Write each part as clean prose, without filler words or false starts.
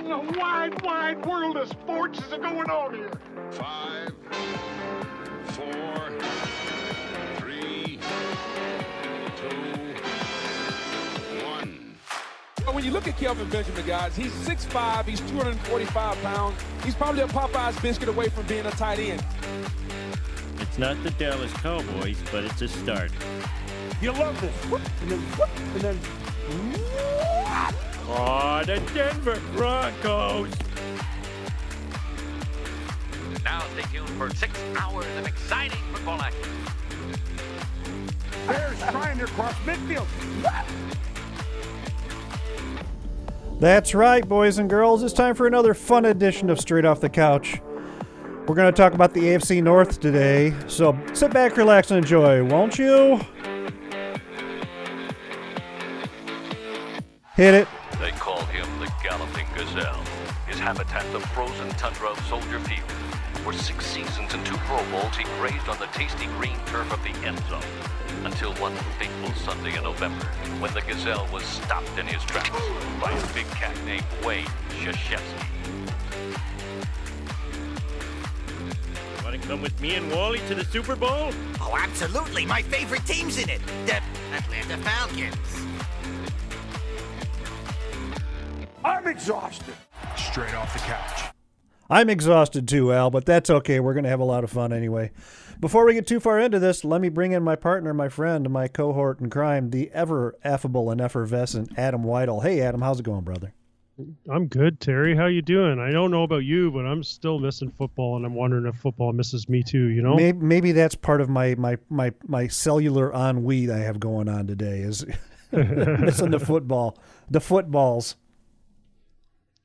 in the wide, wide world of sports is going on here? 5, 4, 3, 2, 1. When you look at Kelvin Benjamin, guys, he's 6'5", he's 245 pounds. He's probably a Popeye's biscuit away from being a tight end. It's not the Dallas Cowboys, but it's a start. You love this. Whoop, and then whoop, and then whoop. Oh, the Denver Broncos. Now stay tuned for 6 hours of exciting football action. Bears trying to cross midfield. That's right, boys and girls. It's time for another fun edition of Straight Off the Couch. We're going to talk about the AFC North today, so sit back, relax, and enjoy, won't you? Hit it. They call him the Galloping Gazelle. His habitat the frozen tundra of Soldier Field. For 6 seasons and 2 Pro Bowls, he grazed on the tasty green turf of the end zone. Until one fateful Sunday in November, when the Gazelle was stopped in his tracks by a big cat named Wayne Krzyzewski. Want to come with me and Wally to the Super Bowl? Oh, absolutely. My favorite team's in it. The Atlanta Falcons. I'm exhausted. Straight off the couch. I'm exhausted too, Al, but that's okay. We're going to have a lot of fun anyway. Before we get too far into this, let me bring in my partner, my friend, my cohort in crime, the ever affable and effervescent Adam Weidel. Hey, Adam, how's it going, brother? I'm good, Terry. How you doing? I don't know about you, but I'm still missing football, and I'm wondering if football misses me too, you know? Maybe that's part of my cellular ennui I have going on today is missing the footballs.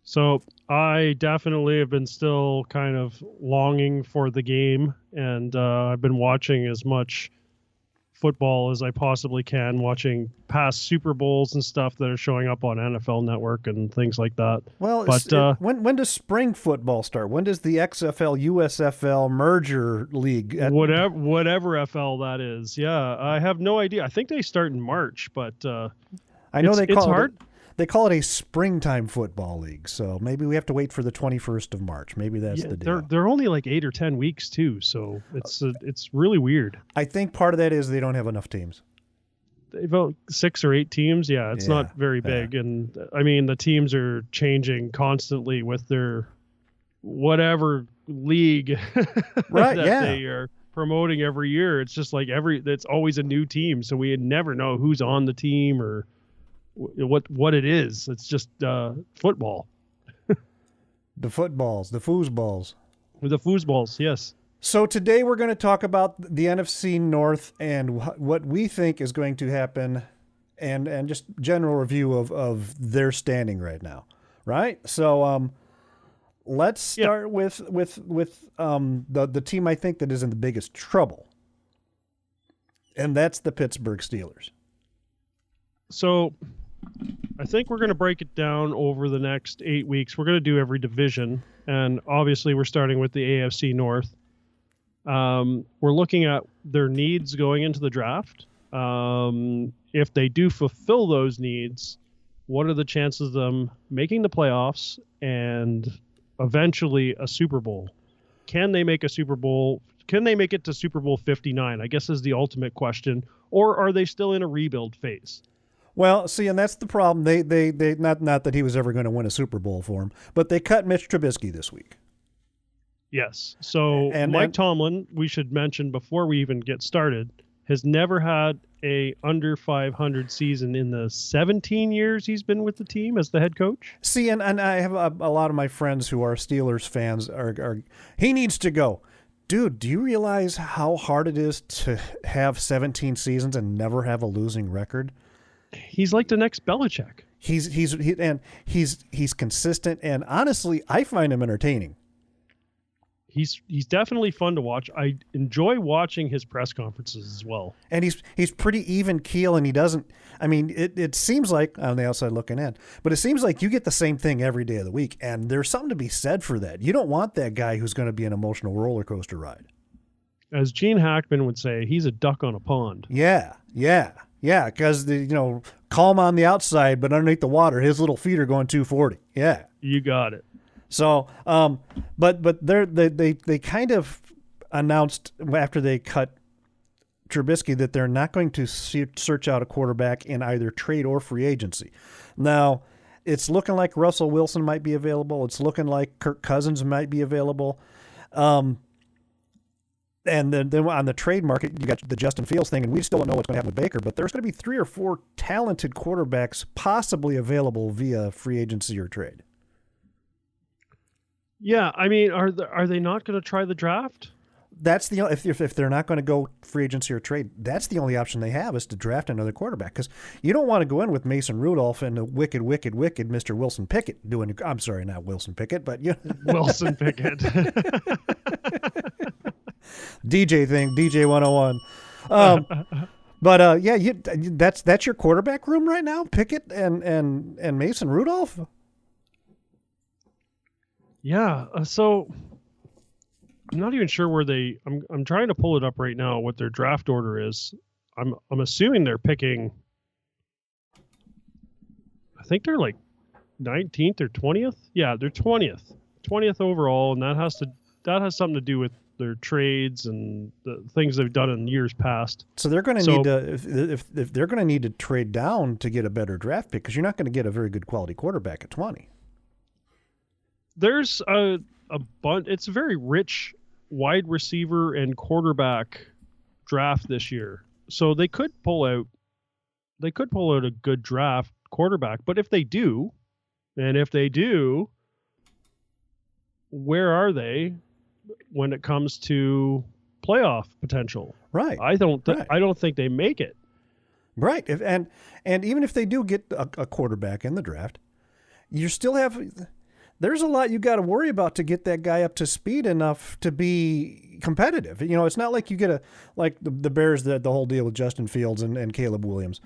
So I definitely have been still kind of longing for the game, and I've been watching as much football as I possibly can, watching past Super Bowls and stuff that are showing up on NFL Network and things like that. Well, but when does spring football start? When does the XFL, USFL merger league? Whatever FL that is. Yeah, I have no idea. I think they start in March, but I know it's hard. They call it a springtime football league, so maybe we have to wait for the 21st of March. Maybe that's the deal. They're only like 8 or 10 weeks too, so it's really weird. I think part of that is they don't have enough teams. They've got 6 or 8 teams. Yeah, it's not very big, and I mean the teams are changing constantly with their whatever league right? that they are promoting every year. It's just like it's always a new team, so we never know who's on the team or what it is. It's just football. The foosballs. The foosballs, yes. So today we're going to talk about the NFC North and what we think is going to happen, and just general review of their standing right now, right? So let's start with the team I think that is in the biggest trouble, and that's the Pittsburgh Steelers. So I think we're going to break it down over the next 8 weeks. We're going to do every division, and obviously we're starting with the AFC North. We're looking at their needs going into the draft. If they do fulfill those needs, what are the chances of them making the playoffs and eventually a Super Bowl? Can they make a Super Bowl? Can they make it to Super Bowl 59? I guess is the ultimate question. Or are they still in a rebuild phase? Well, see, and that's the problem. They not that he was ever going to win a Super Bowl for him, but they cut Mitch Trubisky this week. Yes. So Mike Tomlin, we should mention before we even get started, has never had a under 500 season in the 17 years he's been with the team as the head coach. See, and I have a lot of my friends who are Steelers fans are he needs to go. Dude, do you realize how hard it is to have 17 seasons and never have a losing record? He's like the next Belichick. He's consistent, and honestly, I find him entertaining. He's definitely fun to watch. I enjoy watching his press conferences as well. And he's pretty even keel, and he doesn't. I mean, it seems like on the outside looking in, but it seems like you get the same thing every day of the week, and there's something to be said for that. You don't want that guy who's going to be an emotional roller coaster ride. As Gene Hackman would say, he's a duck on a pond. Yeah, because calm on the outside, but underneath the water, his little feet are going 240. Yeah. You got it. So, but they kind of announced after they cut Trubisky that they're not going to search out a quarterback in either trade or free agency. Now, it's looking like Russell Wilson might be available. It's looking like Kirk Cousins might be available. And then on the trade market, you got the Justin Fields thing, and we still don't know what's going to happen with Baker, but there's going to be 3 or 4 talented quarterbacks possibly available via free agency or trade. Yeah, I mean, are they not going to try the draft? That's the if they're not going to go free agency or trade, that's the only option they have is to draft another quarterback, because you don't want to go in with Mason Rudolph and the wicked Mr. Wilson Pickett doing. I'm sorry, not Wilson Pickett, but Wilson Pickett. DJ thing, DJ 101. But yeah, that's your quarterback room right now, Pickett and Mason Rudolph. Yeah, so I'm not even sure where I'm trying to pull it up right now what their draft order is. I'm assuming they're picking. I think they're like 19th or 20th. Yeah, they're 20th overall, and that has something to do with their trades and the things they've done in years past. So they're going to need to if they're going to need to trade down to get a better draft pick, because you're not going to get a very good quality quarterback at 20. There's a bunch. It's a very rich wide receiver and quarterback draft this year, so they could pull out a good draft quarterback. But if they do, where are they when it comes to playoff potential? Right. I don't think they make it. Right. And even if they do get a quarterback in the draft, you still have. There's a lot you got to worry about to get that guy up to speed enough to be competitive. It's not like you get like the Bears, the whole deal with Justin Fields and Caleb Williams.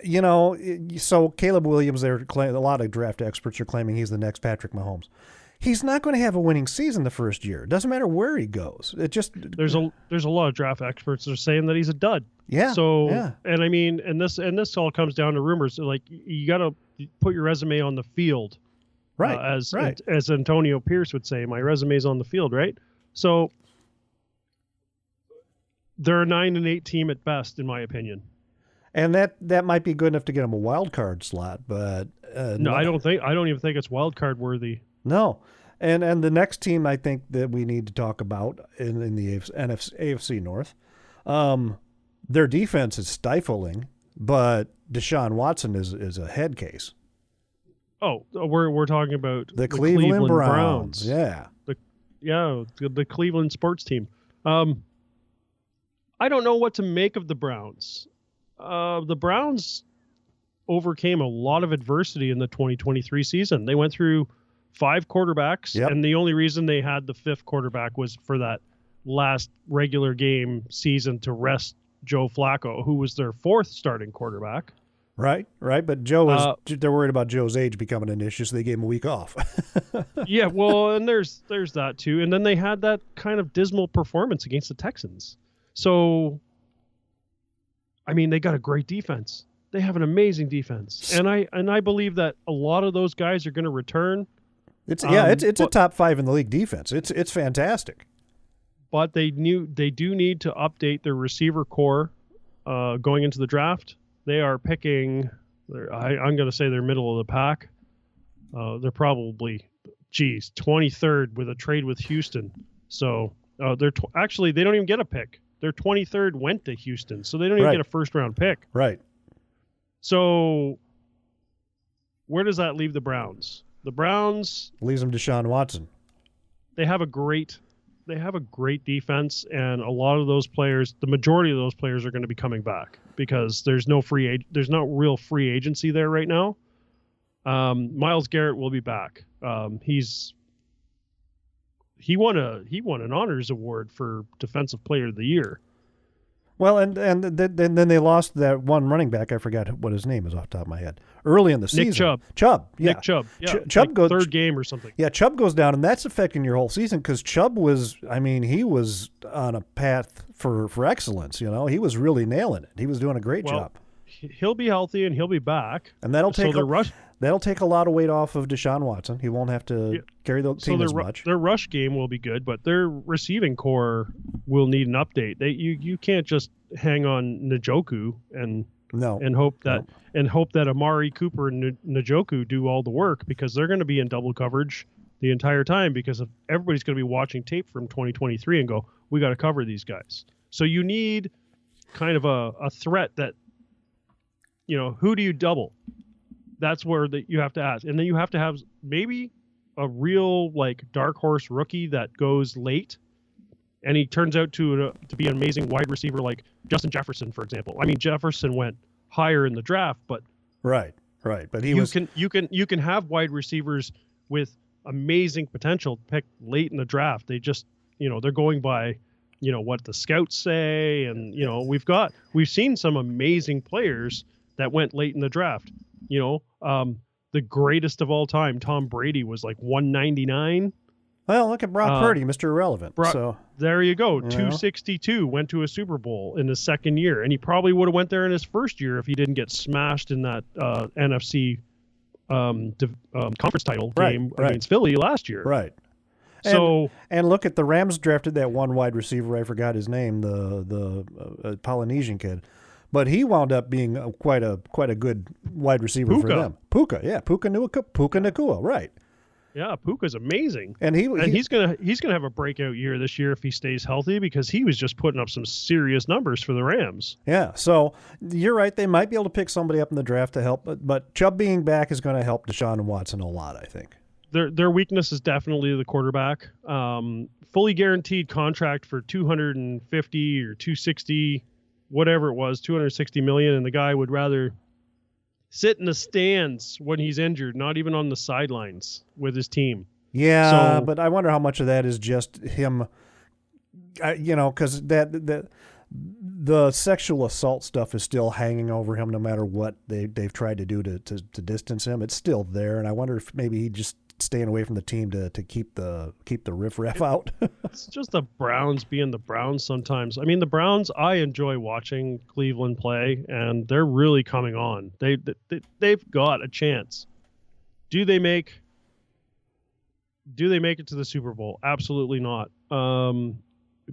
So Caleb Williams, a lot of draft experts are claiming he's the next Patrick Mahomes. He's not going to have a winning season the first year. It doesn't matter where he goes. It just there's a lot of draft experts that are saying that he's a dud. Yeah. So yeah. And I mean, and this all comes down to rumors. Like, you got to put your resume on the field. Right. As Antonio Pierce would say, my resume's on the field, right? So they're a 9-8 team at best, in my opinion. And that might be good enough to get them a wild card slot, but no, I don't even think it's wild card worthy. No. And the next team I think that we need to talk about in the AFC North, their defense is stifling, but Deshaun Watson is a head case. Oh, we're talking about the Cleveland Browns. Yeah. The Cleveland sports team. I don't know what to make of the Browns. The Browns overcame a lot of adversity in the 2023 season. They went through 5 quarterbacks, and the only reason they had the 5th quarterback was for that last regular game season to rest Joe Flacco, who was their 4th starting quarterback. Right. But they're worried about Joe's age becoming an issue, so they gave him a week off. Yeah, well, and there's that too. And then they had that kind of dismal performance against the Texans. So, I mean, they got a great defense. They have an amazing defense. And I believe that a lot of those guys are going to return. It's a top 5 in the league defense. It's fantastic. But they do need to update their receiver core going into the draft. They are picking, I'm going to say they're middle of the pack. They're probably, 23rd with a trade with Houston. So actually, they don't even get a pick. Their 23rd went to Houston, so they don't even get a first-round pick. Right. So where does that leave the Browns? The Browns leaves them Deshaun Watson. They have a great defense, and a lot of those players, the majority of those players, are going to be coming back because there's no real free agency there right now. Myles Garrett will be back. He won an honors award for Defensive Player of the Year. Well, and then they lost that one running back. I forgot what his name is off the top of my head. Early in the season. Nick Chubb. Yeah. Nick Chubb. Yeah. Chubb goes 3rd game or something. Yeah, Chubb goes down, and that's affecting your whole season because Chubb was on a path for excellence. He was really nailing it. He was doing a great job. he'll be healthy and he'll be back. And that'll take so that'll take a lot of weight off of Deshaun Watson. He won't have to carry the team as much. Their rush game will be good, but their receiving core will need an update. You can't just hang on Njoku and hope that Amari Cooper and Njoku do all the work, because they're going to be in double coverage the entire time, because everybody's going to be watching tape from 2023 and go, we got to cover these guys. So you need kind of a threat that, who do you double? That's where you have to ask. And then you have to have maybe a real dark horse rookie that goes late, and he turns out to be an amazing wide receiver like Justin Jefferson, for example. I mean, Jefferson went higher in the draft, but right. But you can have wide receivers with amazing potential picked late in the draft. They just they're going by what the scouts say, and we've seen some amazing players that went late in the draft. The greatest of all time, Tom Brady, was 199. Well, look at Brock Purdy, Mr. Irrelevant. So there you go. 262, went to a Super Bowl in his second year, and he probably would have went there in his first year if he didn't get smashed in that NFC conference title game against Philly last year. Right. And look at the Rams drafted that one wide receiver. I forgot his name, the Polynesian kid, but he wound up being quite a good wide receiver for them. Puka Nacua, right? Yeah, Puka's amazing, and he's gonna have a breakout year this year if he stays healthy, because he was just putting up some serious numbers for the Rams. Yeah, so you're right. They might be able to pick somebody up in the draft to help, but Chubb being back is going to help Deshaun Watson a lot, I think. Their weakness is definitely the quarterback. Fully guaranteed contract for 250 or 260, whatever it was, 260 million, and the guy would rather sit in the stands when he's injured, not even on the sidelines with his team. Yeah, but I wonder how much of that is just him, because the sexual assault stuff is still hanging over him no matter what they've tried to do to distance him. It's still there, and I wonder if maybe he just staying away from the team to keep the riffraff out. It's just the Browns being the Browns sometimes. I mean, the Browns, I enjoy watching Cleveland play, and they're really coming on. They've got a chance. Do they make it to the Super Bowl? Absolutely not.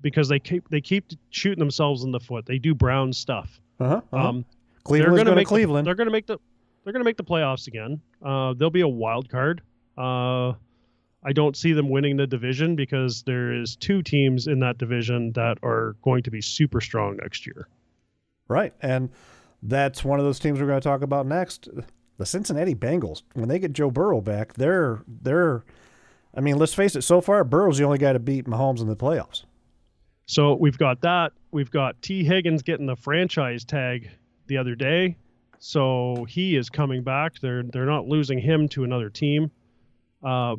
Because they keep shooting themselves in the foot. They do Brown stuff. Cleveland's going to Cleveland. They're going to make the playoffs again. They'll be a wild card. I don't see them winning the division, because there is two teams in that division that are going to be super strong next year. Right, and that's one of those teams we're going to talk about next. The Cincinnati Bengals. When they get Joe Burrow back, they're. I mean, let's face it. So far, Burrow's the only guy to beat Mahomes in the playoffs. So we've got that. We've got T. Higgins getting the franchise tag the other day, so he is coming back. They're not losing him to another team.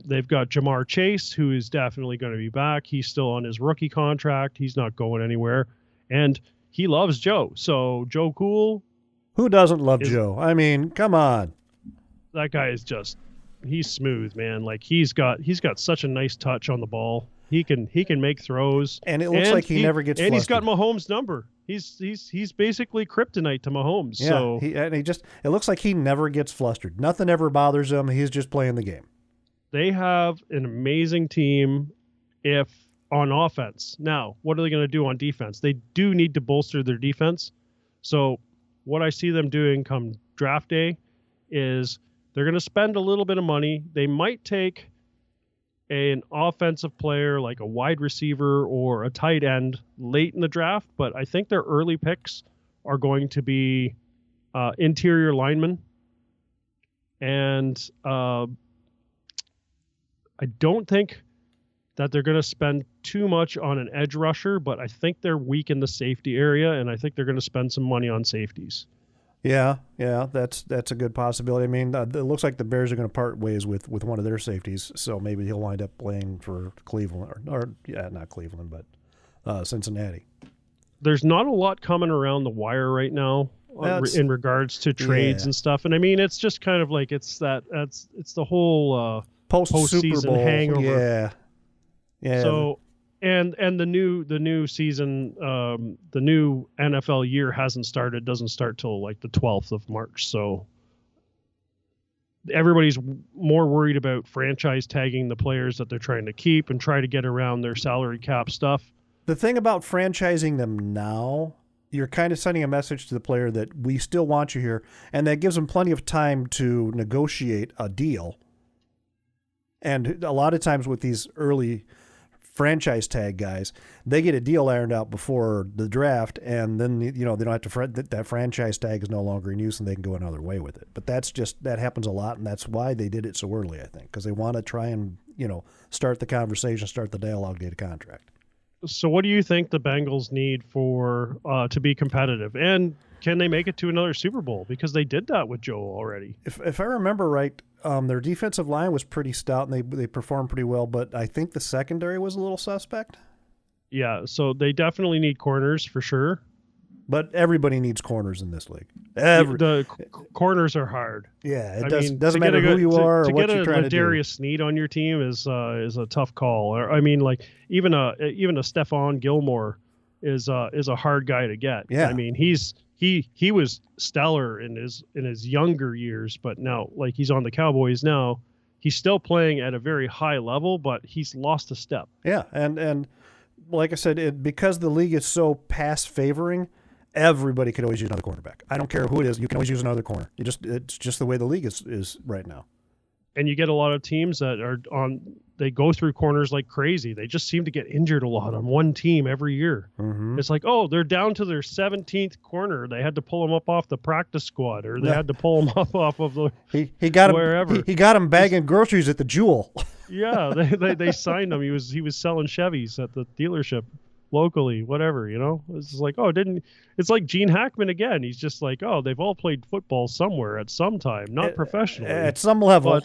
They've got Jamar Chase, who is definitely going to be back. He's still on his rookie contract. He's not going anywhere. And he loves Joe. So Joe Cool. Who doesn't love Joe? I mean, come on. That guy is he's smooth, man. He's got such a nice touch on the ball. He can make throws. And it looks like he never gets flustered. And he's got Mahomes' number. He's basically kryptonite to Mahomes. Yeah, so it looks like he never gets flustered. Nothing ever bothers him. He's just playing the game. They have an amazing team on offense. Now, what are they going to do on defense? They do need to bolster their defense. So what I see them doing come draft day is they're going to spend a little bit of money. They might take an offensive player like a wide receiver or a tight end late in the draft, but I think their early picks are going to be interior linemen. And I don't think that they're going to spend too much on an edge rusher, but I think they're weak in the safety area, and I think they're going to spend some money on safeties. Yeah, that's a good possibility. I mean, it looks like the Bears are going to part ways with one of their safeties, so maybe he'll wind up playing for Cleveland, or not Cleveland, but Cincinnati. There's not a lot coming around the wire right now in regards to trades and stuff, and I mean, it's just kind of like it's the whole postseason hangover. Yeah. So And the new season, the new NFL year doesn't start till like the 12th of March. So everybody's more worried about franchise tagging the players that they're trying to keep and try to get around their salary cap stuff. The thing about franchising them now, you're kind of sending a message to the player that we still want you here, and that gives them plenty of time to negotiate a deal. And a lot of times with these early franchise tag guys, they get a deal ironed out before the draft, and then they don't have to that franchise tag is no longer in use, and they can go another way with it. But that happens a lot, and that's why they did it so early, I think, because they want to try and start the conversation, start the dialogue, get a contract. So what do you think the Bengals need for to be competitive, and can they make it to another Super Bowl? Because they did that with Joe already. If I remember right, their defensive line was pretty stout, and they performed pretty well, but I think the secondary was a little suspect. Yeah, so they definitely need corners for sure. But everybody needs corners in this league. The corners are hard. Yeah, doesn't matter who you are or what you're trying to do. To get a Darius Sneed on your team is a tough call. I mean, like even a Stephon Gilmore is a hard guy to get. Yeah. I mean, he was stellar in his younger years, but now like he's on the Cowboys now. He's still playing at a very high level, but he's lost a step. Yeah, and like I said, because the league is so pass favoring, everybody could always use another cornerback. I don't care who it is. You can always use another corner. It's just the way the league is right now. And you get a lot of teams that they go through corners like crazy. They just seem to get injured a lot on one team every year. Mm-hmm. It's like, oh, they're down to their 17th corner. They had to pull him up off the practice squad, or they had to pull him up off of the he got wherever. He got him bagging groceries at the Jewel. Yeah, they signed him. He was selling Chevys at the dealership locally, whatever, It's just like, it's like Gene Hackman again. He's just like, oh, they've all played football somewhere at some time, not professionally. At some level.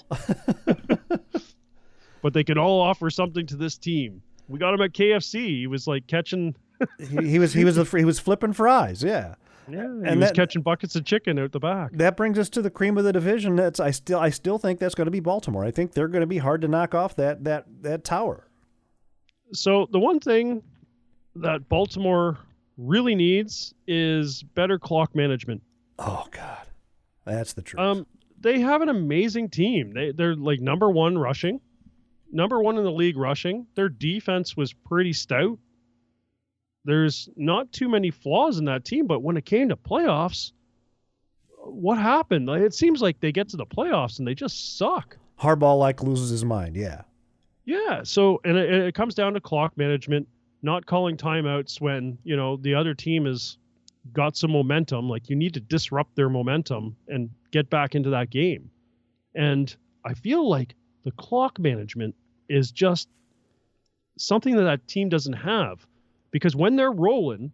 But they can all offer something to this team. We got him at KFC. He was like catching he was flipping fries, yeah. Yeah, and he was catching buckets of chicken out the back. That brings us to the cream of the division. I still think that's going to be Baltimore. I think they're going to be hard to knock off that tower. So the one thing that Baltimore really needs is better clock management. Oh God, that's the truth. They have an amazing team. They're like number one in the league rushing. Their defense was pretty stout. There's not too many flaws in that team, but when it came to playoffs, what happened? It seems like they get to the playoffs and they just suck. Harbaugh loses his mind. Yeah. Yeah. So, and it comes down to clock management, not calling timeouts when, the other team has got some momentum. Like, you need to disrupt their momentum and get back into that game. And I feel like the clock management is just something that team doesn't have, because when they're rolling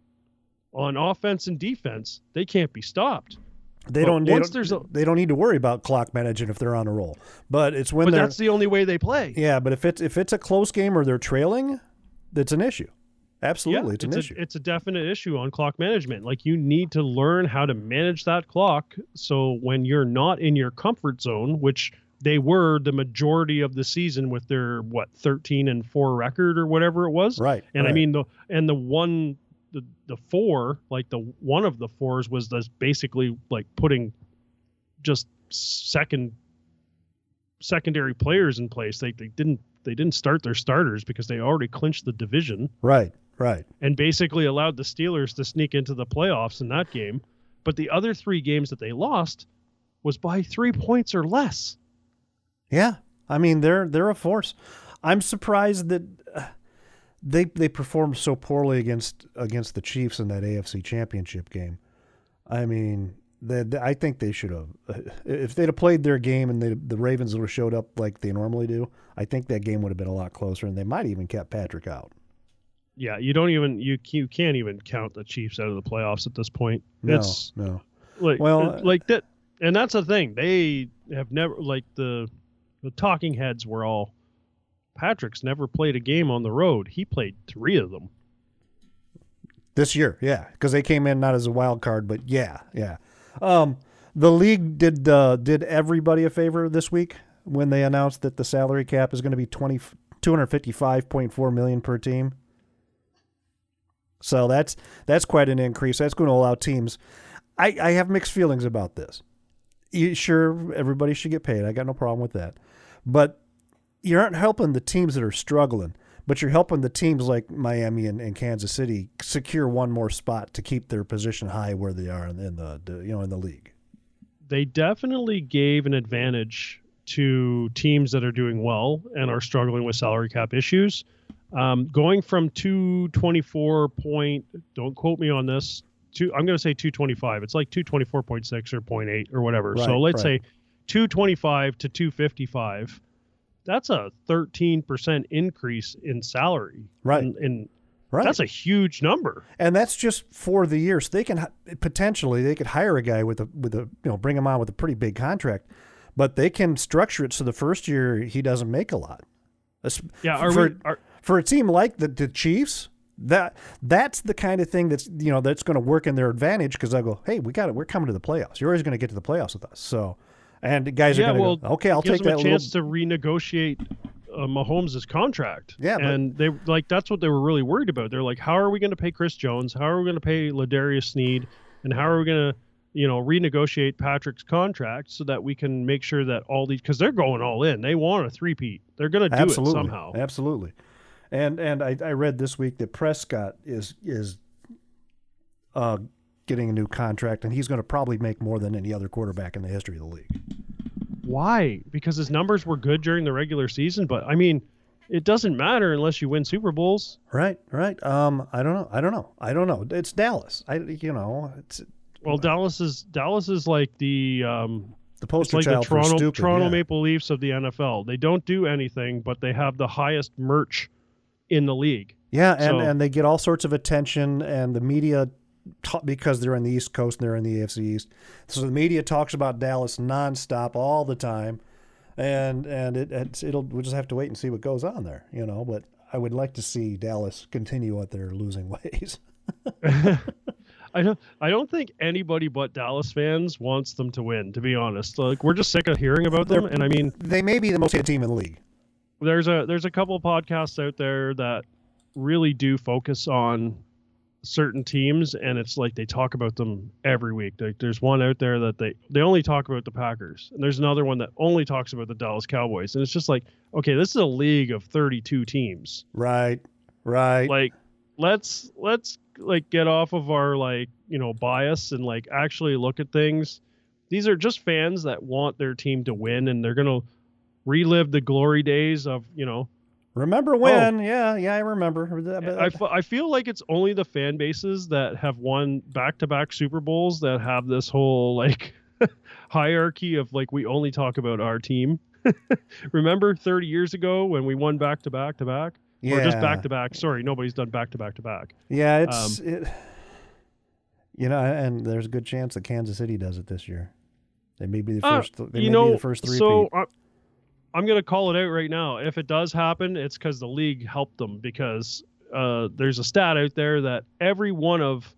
on offense and defense, they can't be stopped. They don't need to worry about clock management if they're on a roll. But it's when that's the only way they play. Yeah, but if it's a close game or they're trailing, that's an issue. Absolutely, it's an issue. It's a definite issue on clock management. Like, you need to learn how to manage that clock, so when you're not in your comfort zone, which they were the majority of the season with their 13-4 record or whatever it was. Right. And right. I mean the four, like the one of the fours was basically like putting just secondary players in place. They didn't start their starters because they already clinched the division. Right. Right. And basically allowed the Steelers to sneak into the playoffs in that game. But the other 3 games that they lost was by 3 points or less. Yeah, I mean they're a force. I'm surprised that they performed so poorly against the Chiefs in that AFC Championship game. I mean, I think they should have. If they'd have played their game and the Ravens would have showed up like they normally do, I think that game would have been a lot closer, and they might even kept Patrick out. Yeah, you can't even count the Chiefs out of the playoffs at this point. No. Like that, and that's the thing. They have never, like the talking heads were all, Patrick's never played a game on the road. He played 3 of them this year. Yeah, because they came in not as a wild card, but yeah. The league did everybody a favor this week when they announced that the salary cap is going to be $255.4 million per team. So that's quite an increase. That's going to allow teams. I have mixed feelings about this. Sure, everybody should get paid. I got no problem with that. But you aren't helping the teams that are struggling, but you're helping the teams like Miami and Kansas City secure one more spot to keep their position high where they are in the league. They definitely gave an advantage to teams that are doing well and are struggling with salary cap issues. Going from 224 don't quote me on this, I'm going to say 225. It's like 224.6 or 0.8 or whatever. Right, so let's say 225 to 255. That's a 13% increase in salary. Right. Right. That's a huge number. And that's just for the year. So they could hire a guy with a bring him on with a pretty big contract, but they can structure it so the first year he doesn't make a lot. For a team like the Chiefs, that's the kind of thing that's going to work in their advantage, because they'll go, hey, we're coming to the playoffs. You're always going to get to the playoffs with us. So, and the guys are going to go, okay, I'll take that. Gives them a chance to renegotiate Mahomes' contract. Yeah, and they that's what they were really worried about. They're like, how are we going to pay Chris Jones? How are we going to pay Ladarius Sneed? And how are we going to renegotiate Patrick's contract so that we can make sure that all these, because they're going all in. They want a three-peat. They're going to do it somehow. Absolutely. And I read this week that Prescott is getting a new contract, and he's going to probably make more than any other quarterback in the history of the league. Why? Because his numbers were good during the regular season, but I mean, it doesn't matter unless you win Super Bowls. Right. I don't know. It's Dallas. Dallas is like the poster child for stupid. Toronto Maple Leafs of the NFL. They don't do anything, but they have the highest merch in the league. Yeah, and they get all sorts of attention, and the media, because they're in the East Coast and they're in the AFC East, so the media talks about Dallas nonstop all the time, and we'll just have to wait and see what goes on there, But I would like to see Dallas continue what they're losing ways. I don't think anybody but Dallas fans wants them to win, to be honest. Like, we're just sick of hearing about them, and I mean, they may be the most hated team in the league. There's a couple of podcasts out there that really do focus on certain teams, and it's like they talk about them every week. Like, there's one out there that they only talk about the Packers, and there's another one that only talks about the Dallas Cowboys, and it's just like, okay, this is a league of 32 teams. Right. Like, let's like get off of our bias and like actually look at things. These are just fans that want their team to win, and they're gonna relive the glory days of remember when I remember. I feel like it's only the fan bases that have won back-to-back Super Bowls that have this whole like hierarchy of like, we only talk about our team. Remember 30 years ago when we won back-to-back to back? Yeah. Or just back-to-back. Sorry, nobody's done back-to-back to back. Yeah, and there's a good chance that Kansas City does it this year. They may be the first. They may be the first three. So I'm going to call it out right now. If it does happen, it's because the league helped them, because there's a stat out there that every one of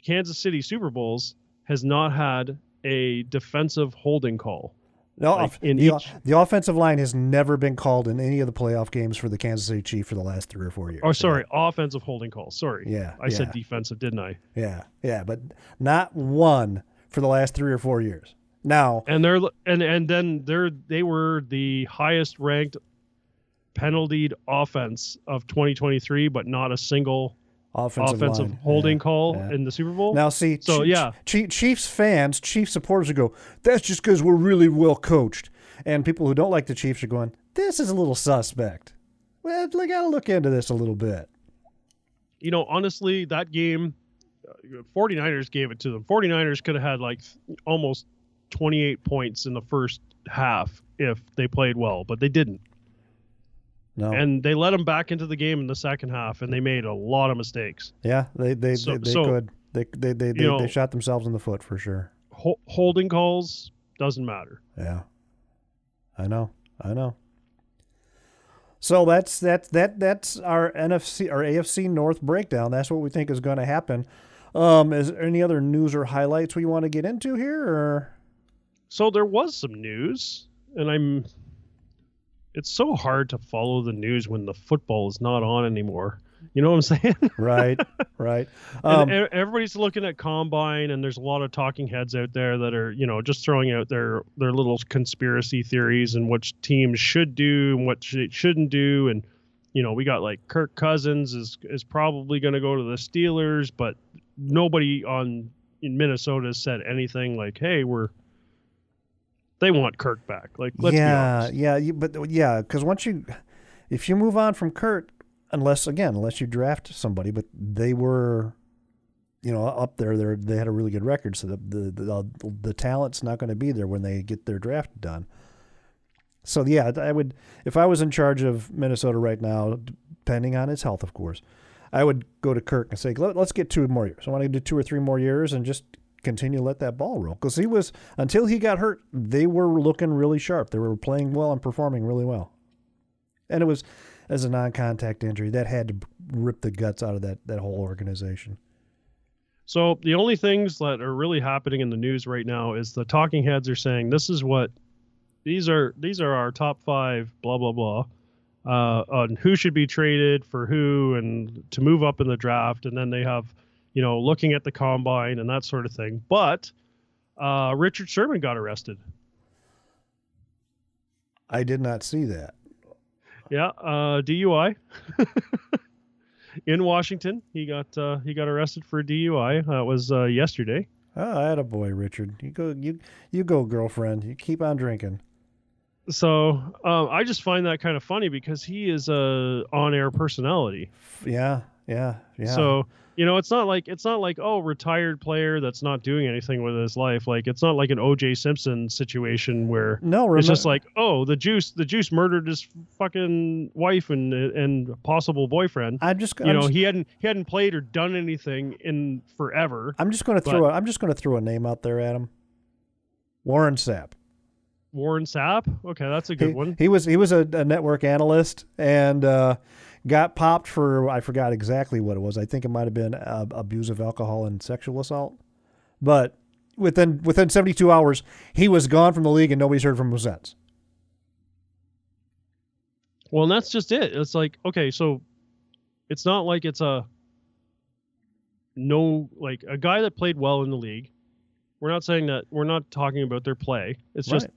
Kansas City Super Bowls has not had a defensive holding call. No, the offensive line has never been called in any of the playoff games for the Kansas City Chiefs for the last 3 or 4 years. Oh, sorry, offensive holding call. Sorry. Yeah. I said defensive, didn't I? Yeah, but not one for the last 3 or 4 years. Now, and they were the highest ranked penaltied offense of 2023, but not a single offensive holding call in the Super Bowl. Now, see, so Chiefs fans, Chiefs supporters would go, that's just because we're really well coached. And people who don't like the Chiefs are going, this is a little suspect. Well, I got to look into this a little bit. Honestly, that game, 49ers gave it to them. 49ers could have had like almost 28 points in the first half if they played well, but they didn't. No. And they let them back into the game in the second half, and they made a lot of mistakes. Yeah, they could. They shot themselves in the foot for sure. Holding calls doesn't matter. Yeah, I know. So that's our AFC North breakdown. That's what we think is going to happen. Is there any other news or highlights we want to get into here? Or? So there was some news, and it's so hard to follow the news when the football is not on anymore. You know what I'm saying? Right, right. And everybody's looking at combine, and there's a lot of talking heads out there that are, just throwing out their little conspiracy theories and what teams should do and what shouldn't do. And, we got like Kirk Cousins is probably going to go to the Steelers, but nobody in Minnesota has said anything like, hey, they want Kirk back. Like, let's be honest. Because if you move on from Kurt, unless you draft somebody, but they were, up there. They had a really good record, so the talent's not going to be there when they get their draft done. So yeah, I would, if I was in charge of Minnesota right now, depending on his health, of course, I would go to Kirk and say, let's get 2 more years. I want to do 2 or 3 more years and just continue to let that ball roll. Because until he got hurt, they were looking really sharp. They were playing well and performing really well. And it was, as a non-contact injury, that had to rip the guts out of that whole organization. So the only things that are really happening in the news right now is the talking heads are saying these are our top 5 blah blah blah on who should be traded for who and to move up in the draft, and then they have looking at the combine and that sort of thing. But Richard Sherman got arrested. I did not see that. Yeah, DUI in Washington. He got arrested for DUI. That was yesterday. Oh, attaboy, Richard. You go, girlfriend. You keep on drinking. So I just find that kind of funny because he is a on-air personality. Yeah. So it's not like retired player that's not doing anything with his life. Like it's not like an O.J. Simpson situation where it's just like, the juice murdered his fucking wife and possible boyfriend. He hadn't played or done anything in forever. I'm just going to throw a name out there, Adam. Warren Sapp. Warren Sapp? Okay, that's a good one. He was a network analyst and got popped for, I forgot exactly what it was. I think it might have been abuse of alcohol and sexual assault. But within 72 hours, he was gone from the league and nobody's heard from him since. Well, and that's just it. It's like, okay, so it's not like it's a guy that played well in the league. We're not saying that, we're not talking about their play. It's just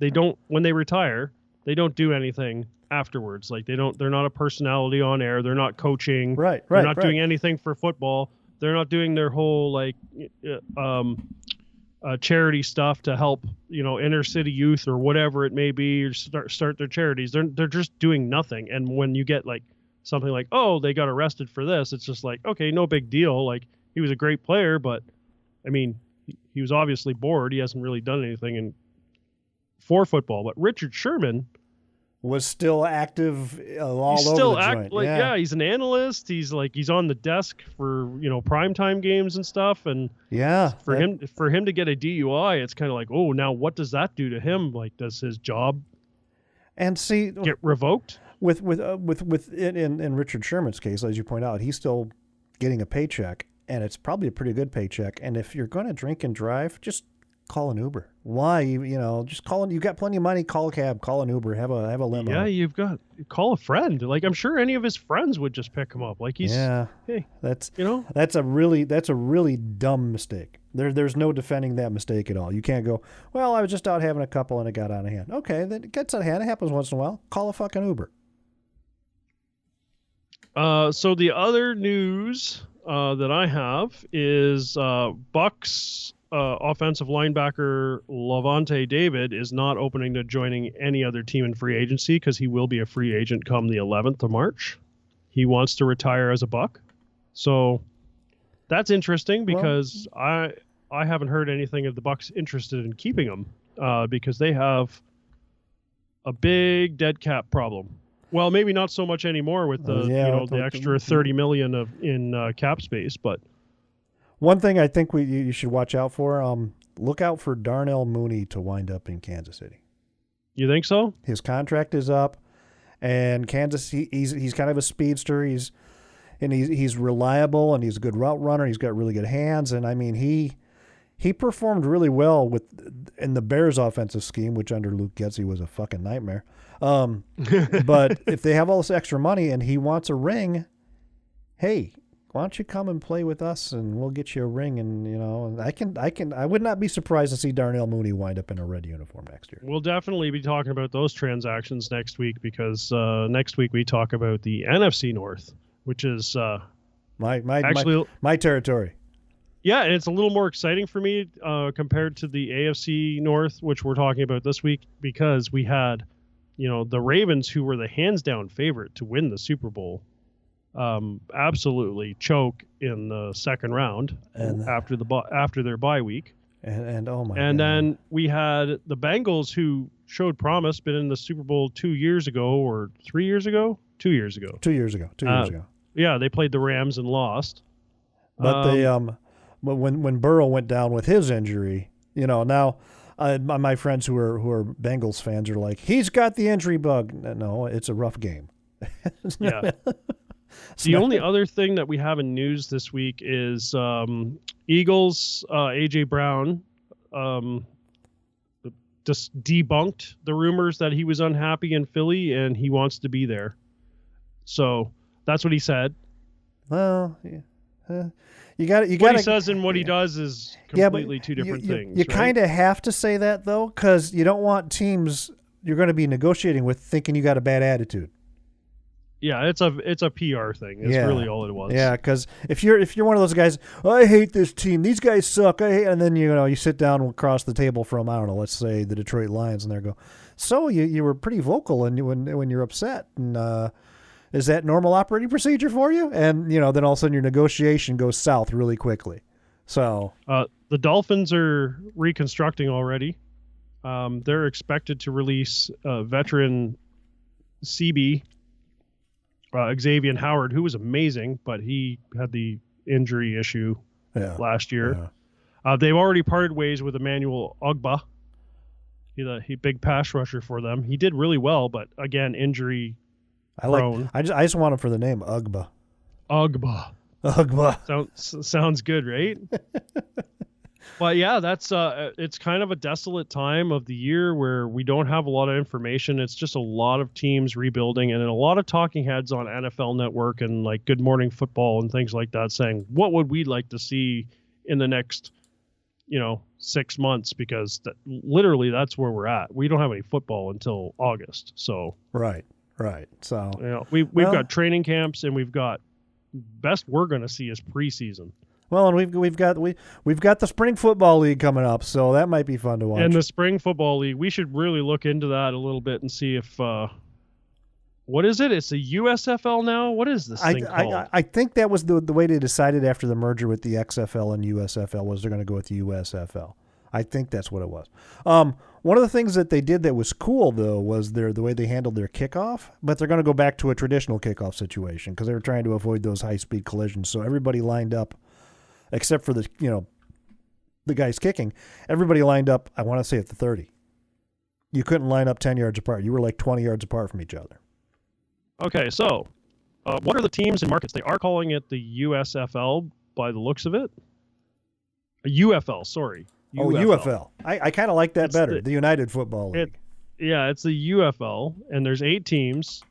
when they retire, they don't do anything afterwards. Like they're not a personality on air. They're not coaching. They're not doing anything for football. They're not doing their whole charity stuff to help, inner city youth or whatever it may be, or start their charities. They're just doing nothing. And when you get like something like, they got arrested for this, it's just like, okay, no big deal. Like he was a great player, but I mean, he was obviously bored. He hasn't really done anything for football. But Richard Sherman was still active all over the joint. He's an analyst. He's on the desk for primetime games and stuff. And for him to get a DUI, it's kind of like, now what does that do to him? Like, does his job get revoked? In Richard Sherman's case, as you point out, he's still getting a paycheck. And it's probably a pretty good paycheck. And if you're going to drink and drive, just call an Uber. Why? Just call. You've got plenty of money. Call a cab. Call an Uber. Have a limo. Yeah, call a friend. Like I'm sure any of his friends would just pick him up. Like he's. Yeah. Hey, that's a really dumb mistake. There's no defending that mistake at all. You can't go, well, I was just out having a couple and it got out of hand. Okay, then it gets out of hand. It happens once in a while. Call a fucking Uber. So the other news that I have is Bucks offensive linebacker Lavonte David is not opening to joining any other team in free agency because he will be a free agent come the 11th of March. He wants to retire as a Buck. So that's interesting because I haven't heard anything of the Bucks interested in keeping him because they have a big dead cap problem. Well, maybe not so much anymore with the extra $30 million in cap space, but one thing I think you should watch out for, look out for Darnell Mooney to wind up in Kansas City. You think so? His contract is up, and Kansas, he's kind of a speedster. He's reliable and he's a good route runner. He's got really good hands, and I mean he performed really well in the Bears' offensive scheme, which under Luke Getsy was a fucking nightmare. But if they have all this extra money and he wants a ring, hey, why don't you come and play with us and we'll get you a ring? And, and I would not be surprised to see Darnell Mooney wind up in a red uniform next year. We'll definitely be talking about those transactions next week because next week we talk about the NFC North, which is my territory. Yeah, and it's a little more exciting for me compared to the AFC North, which we're talking about this week, because we had, the Ravens, who were the hands-down favorite to win the Super Bowl, absolutely choke in the second round after their bye week. And oh my! And God. then we had the Bengals, who showed promise, been in the Super Bowl 2 years ago or 3 years ago. 2 years ago. 2 years ago. 2 years ago. Yeah, they played the Rams and lost. But but when Burrow went down with his injury, now my friends who are Bengals fans are like, he's got the injury bug. No, it's a rough game. Yeah. The only other thing that we have in news this week is Eagles, A.J. Brown just debunked the rumors that he was unhappy in Philly and he wants to be there. So that's what he said. Well, yeah. You got what he says and what he does is completely two different things. You kind of have to say that, though, because you don't want teams you're going to be negotiating with thinking you got a bad attitude. Yeah, it's a PR thing. It's really all it was. Yeah, because if you're one of those guys, I hate this team. These guys suck. And then you sit down across the table from, I don't know, let's say the Detroit Lions, and they go, so you were pretty vocal when you're upset, and is that normal operating procedure for you? And then all of a sudden your negotiation goes south really quickly. So the Dolphins are reconstructing already. They're expected to release veteran CB. Xavier Howard, who was amazing, but he had the injury issue last year. Yeah. They've already parted ways with Emmanuel Ogbah. He big pass rusher for them. He did really well, but again, injury prone. I just want him for the name Ogbah. Ogbah. Sounds good, right? But yeah, that's it's kind of a desolate time of the year where we don't have a lot of information. It's just a lot of teams rebuilding and a lot of talking heads on NFL Network and like Good Morning Football and things like that saying, what would we like to see in the next, 6 months? Because literally that's where we're at. We don't have any football until August. So Right. So we've got training camps and we've got best we're going to see is preseason. Well, and we've got the spring football league coming up, so that might be fun to watch. And the spring football league, we should really look into that a little bit and see if what is it? It's a USFL now. What is this thing called? I think that was the way they decided after the merger with the XFL and USFL was they're going to go with the USFL. I think that's what it was. One of the things that they did that was cool though was the way they handled their kickoff, but they're going to go back to a traditional kickoff situation because they were trying to avoid those high-speed collisions. So everybody lined up. Except for the guys kicking, everybody lined up, I want to say at the 30. You couldn't line up 10 yards apart. You were like 20 yards apart from each other. Okay, so what are the teams and markets? They are calling it the USFL by the looks of it. UFL, sorry. UFL. I kind of like that better, the United Football League. It's the UFL, and there's 8 teams.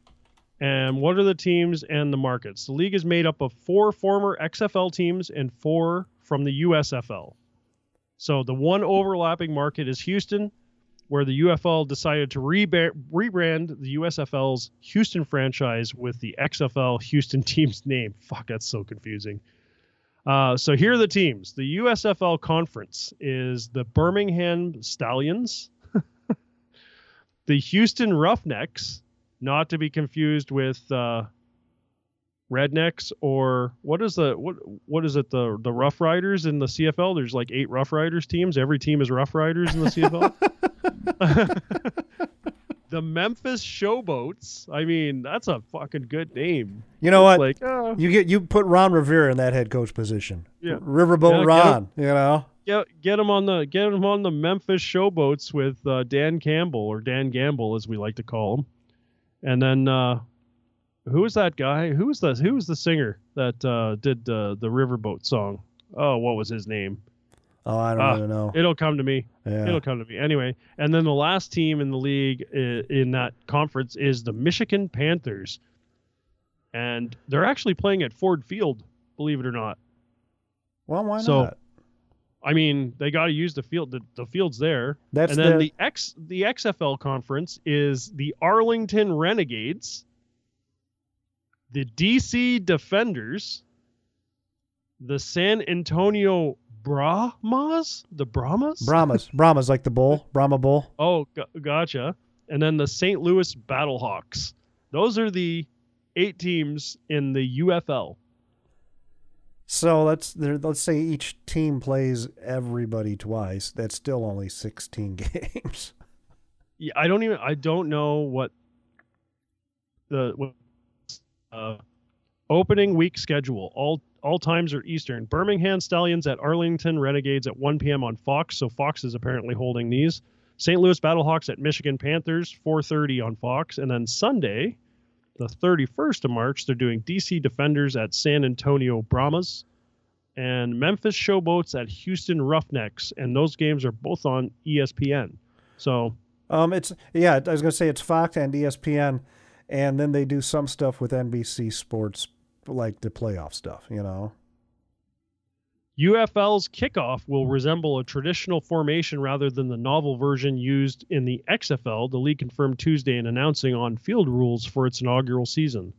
And what are the teams and the markets? The league is made up of 4 former XFL teams and 4 from the USFL. So the one overlapping market is Houston, where the UFL decided to rebrand the USFL's Houston franchise with the XFL Houston team's name. Fuck, that's so confusing. So here are the teams. The USFL conference is the Birmingham Stallions, the Houston Roughnecks, not to be confused with Rednecks, or what is it? The Rough Riders in the CFL? There's like 8 Rough Riders teams. Every team is Rough Riders in the CFL. The Memphis Showboats. I mean, that's a fucking good name. You know what? You put Ron Rivera in that head coach position. Yeah, Riverboat Ron. Get him on the Memphis Showboats with Dan Campbell, or Dan Gamble as we like to call him. And then who was that guy? Who was the singer that did the Riverboat song? Oh, what was his name? Oh, I don't even know. It'll come to me. Yeah. It'll come to me. Anyway, and then the last team in the league in that conference is the Michigan Panthers. And they're actually playing at Ford Field, believe it or not. Well, why So, not? I mean, they got to use the field. The field's there. That's and then the the XFL conference is the Arlington Renegades, the DC Defenders, the San Antonio Brahmas, Brahmas like the bull, Brahma bull. Oh, gotcha. And then the St. Louis Battlehawks. Those are the 8 teams in the UFL. So let's say each team plays everybody twice. That's still only 16 games. Yeah, I don't know what the opening week schedule. All times are Eastern. Birmingham Stallions at Arlington Renegades at 1 p.m. on Fox. So Fox is apparently holding these. St. Louis Battlehawks at Michigan Panthers, 4:30 on Fox. And then Sunday, the 31st of March, they're doing DC Defenders at San Antonio Brahmas and Memphis Showboats at Houston Roughnecks. And those games are both on ESPN. So I was gonna say it's Fox and ESPN, and then they do some stuff with NBC Sports, like the playoff stuff, you know. UFL's kickoff will resemble a traditional formation rather than the novel version used in the XFL, the league confirmed Tuesday in announcing on-field rules for its inaugural season.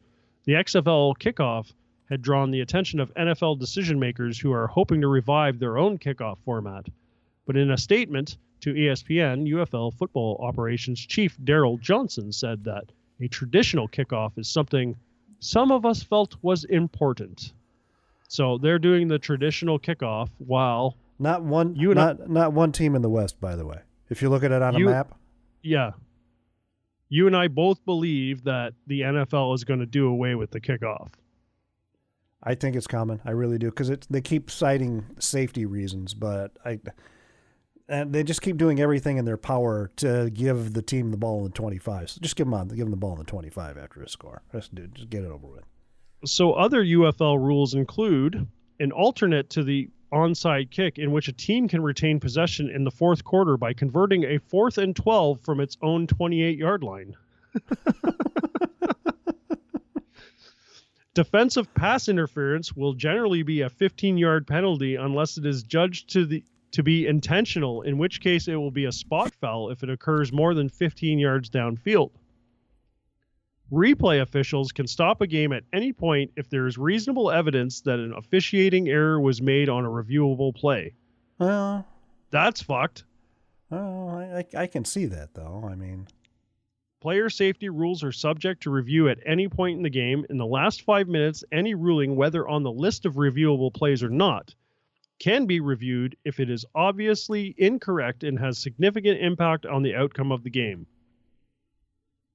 The XFL kickoff had drawn the attention of NFL decision-makers who are hoping to revive their own kickoff format. But in a statement to ESPN, UFL football operations chief Daryl Johnson said that a traditional kickoff is something some of us felt was important. So they're doing the traditional kickoff while not one team in the West, by the way. If you look at it on a map. Yeah. You and I both believe that the NFL is going to do away with the kickoff. I think it's coming. I really do, because they keep citing safety reasons, but and they just keep doing everything in their power to give the team the ball in the 25. So just give them the ball in the 25 after a score. Just get it over with. So other UFL rules include an alternate to the onside kick in which a team can retain possession in the fourth quarter by converting a 4th and 12 from its own 28-yard line. Defensive pass interference will generally be a 15-yard penalty unless it is judged to be intentional, in which case it will be a spot foul if it occurs more than 15 yards downfield. Replay officials can stop a game at any point if there is reasonable evidence that an officiating error was made on a reviewable play. Well, that's fucked. Oh, I can see that, though. I mean, player safety rules are subject to review at any point in the game. In the last 5 minutes, any ruling, whether on the list of reviewable plays or not, can be reviewed if it is obviously incorrect and has significant impact on the outcome of the game.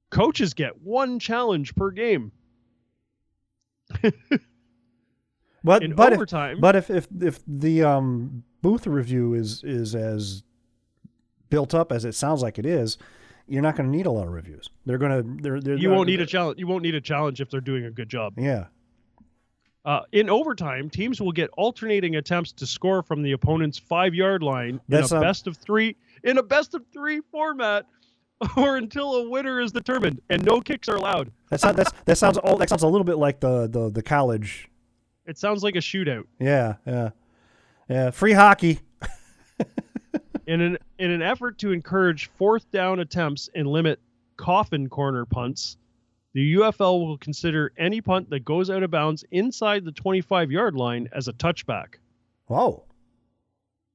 Coaches get 1 challenge per game. But overtime, if the booth review is as built up as it sounds like it is, you're not going to need a lot of reviews. You won't need a challenge. You won't need a challenge if they're doing a good job. Yeah. In overtime, teams will get alternating attempts to score from the opponent's 5-yard line in a best of three format, or until a winner is determined, and no kicks are allowed. That sounds a little bit like the college. It sounds like a shootout. Yeah. Free hockey. In an effort to encourage 4th down attempts and limit coffin corner punts, the UFL will consider any punt that goes out of bounds inside the 25-yard line as a touchback. Whoa.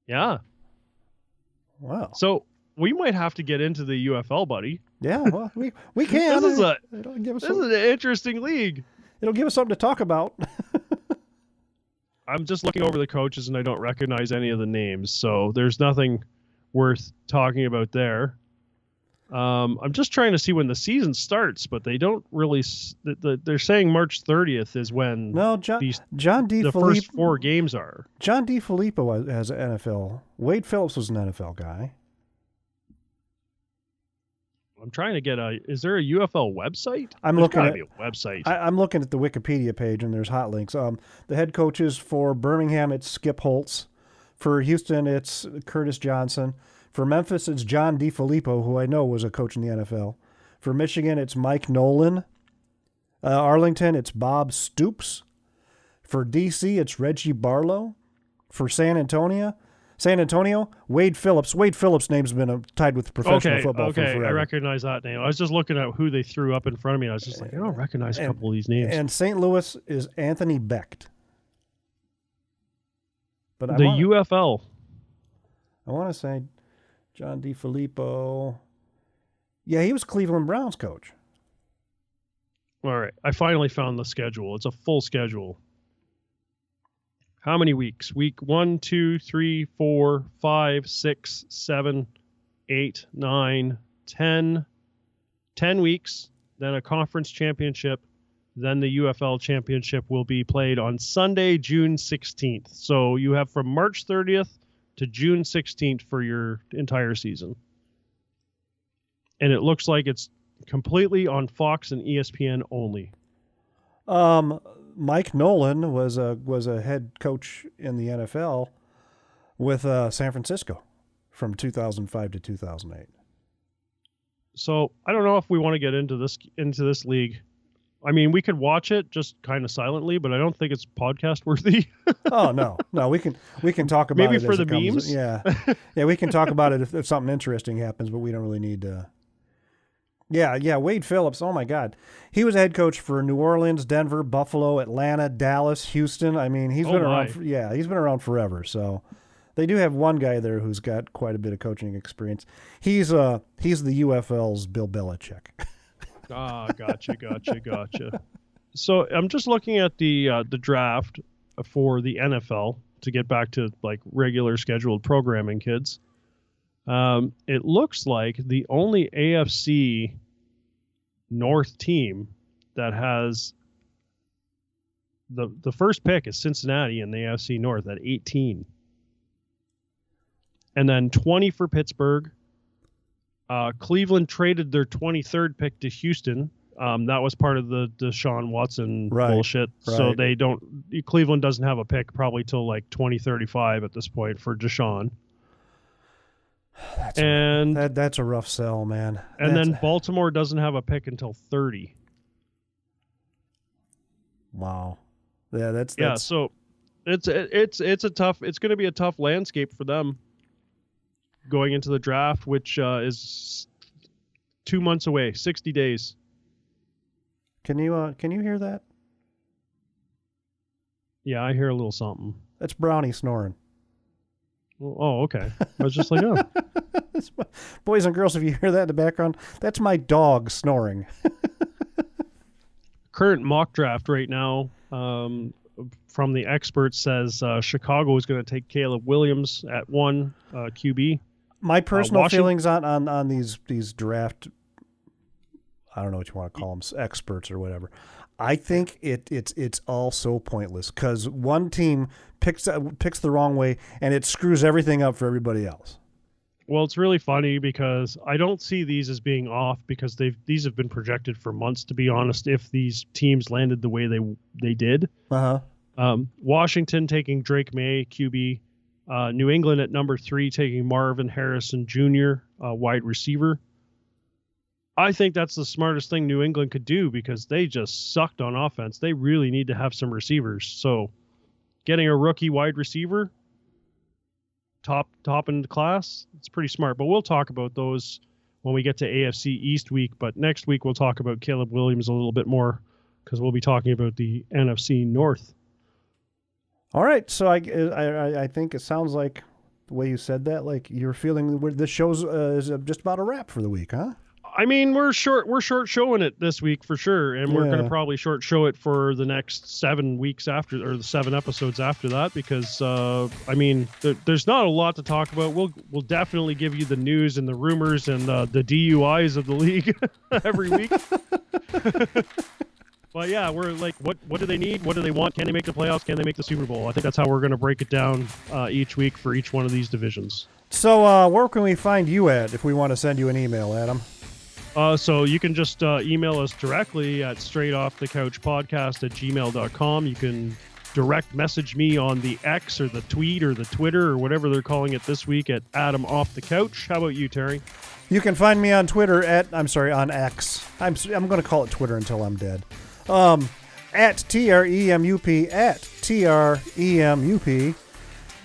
Yeah. Wow. So we might have to get into the UFL, buddy. Yeah, well, we can. This is an interesting league. It'll give us something to talk about. I'm just looking over the coaches, and I don't recognize any of the names, so there's nothing worth talking about there. I'm just trying to see when the season starts, but they don't really. They're saying March 30th is when the first 4 games are. John DeFilippo has an NFL. Wade Phillips was an NFL guy. I'm trying to get is there a UFL website? I'm There's looking gotta at be a website. I'm looking at the Wikipedia page, and there's hot links. The head coaches for Birmingham, it's Skip Holtz. For Houston, it's Curtis Johnson. For Memphis, it's John DeFilippo, who I know was a coach in the NFL. For Michigan, it's Mike Nolan. Arlington, it's Bob Stoops. For DC, it's Reggie Barlow. For San Antonio, Wade Phillips. Wade Phillips' name's been tied with professional football for forever. I recognize that name. I was just looking at who they threw up in front of me, and I was just like, I don't recognize a couple of these names. And St. Louis is Anthony Becht. But the UFL. I want to say John DeFilippo. Yeah, he was Cleveland Browns coach. All right. I finally found the schedule. It's a full schedule. How many weeks? Week 1, 2, 3, 4, 5, 6, 7, 8, 9, 10. 10 weeks, then a conference championship, then the UFL championship will be played on Sunday, June 16th. So you have from March 30th to June 16th for your entire season. And it looks like it's completely on Fox and ESPN only. Mike Nolan was a head coach in the NFL with San Francisco from 2005 to 2008. So I don't know if we want to get into this league. I mean, we could watch it just kind of silently, but I don't think it's podcast worthy. Oh no, we can talk about maybe it for as the it comes. memes. Yeah, we can talk about it if something interesting happens, but we don't really need to. Yeah, Wade Phillips. Oh my God, he was a head coach for New Orleans, Denver, Buffalo, Atlanta, Dallas, Houston. I mean, he's been around. He's been around forever. So they do have one guy there who's got quite a bit of coaching experience. He's the UFL's Bill Belichick. Gotcha. So I'm just looking at the draft for the NFL to get back to like regular scheduled programming, kids. It looks like the only AFC North team that has the first pick is Cincinnati in the AFC North at 18. And then 20 for Pittsburgh. Cleveland traded their 23rd pick to Houston. That was part of the Deshaun Watson bullshit. Right. So Cleveland doesn't have a pick probably till like 2035 at this point for Deshaun. That's a rough sell, man. And then Baltimore doesn't have a pick until 30. Wow. Yeah, so it's going to be a tough landscape for them going into the draft, which is 2 months away, 60 days. Can you hear that? Yeah, I hear a little something. That's Brownie snoring. Oh, okay. I was just like, oh. Boys and girls, if you hear that in the background, that's my dog snoring. Current mock draft right now from the experts says Chicago is going to take Caleb Williams at 1 QB. My personal feelings on these draft, I don't know what you want to call them, experts or whatever. I think it's all so pointless because one team picks the wrong way and it screws everything up for everybody else. Well, it's really funny because I don't see these as being off because these have been projected for months, to be honest, if these teams landed the way they did. Washington taking Drake May, QB. New England at number 3 taking Marvin Harrison Jr., wide receiver. I think that's the smartest thing New England could do because they just sucked on offense. They really need to have some receivers. So getting a rookie wide receiver, top in the class, it's pretty smart. But we'll talk about those when we get to AFC East week. But next week we'll talk about Caleb Williams a little bit more because we'll be talking about the NFC North. All right. So I think it sounds like the way you said that, like you're feeling this show's is just about a wrap for the week, huh? I mean, we're short showing it this week for sure, and we're going to probably short show it for the next 7 weeks after, or the 7 episodes after that, because I mean, there's not a lot to talk about. We'll definitely give you the news and the rumors and the DUIs of the league every week. But yeah, we're like, what do they need? What do they want? Can they make the playoffs? Can they make the Super Bowl? I think that's how we're going to break it down each week for each one of these divisions. So where can we find you at if we want to send you an email, Adam? So you can just email us directly at straightoffthecouchpodcast@gmail.com. You can direct message me on the X or the tweet or the Twitter or whatever they're calling it this week at Adam Off the Couch. How about you, Terry? You can find me on Twitter on X. I'm going to call it Twitter until I'm dead. At TREMUP, at TREMUP.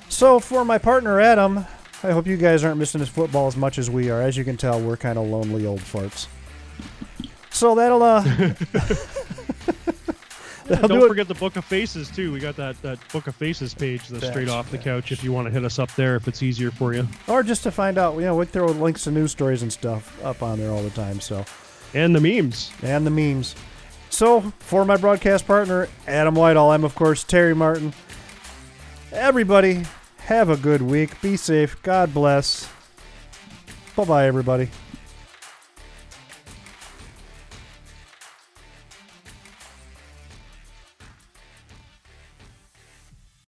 So for my partner Adam, I hope you guys aren't missing his football as much as we are. As you can tell, we're kind of lonely old farts. So that'll Don't forget the Book of Faces too. We got that Book of Faces page that's straight off the couch. If you want to hit us up there, if it's easier for you, or just to find out, we throw links to news stories and stuff up on there all the time. So, and the memes. So for my broadcast partner Adam Whitehall, I'm of course Terry Martin. Everybody, have a good week. Be safe. God bless. Bye bye, everybody.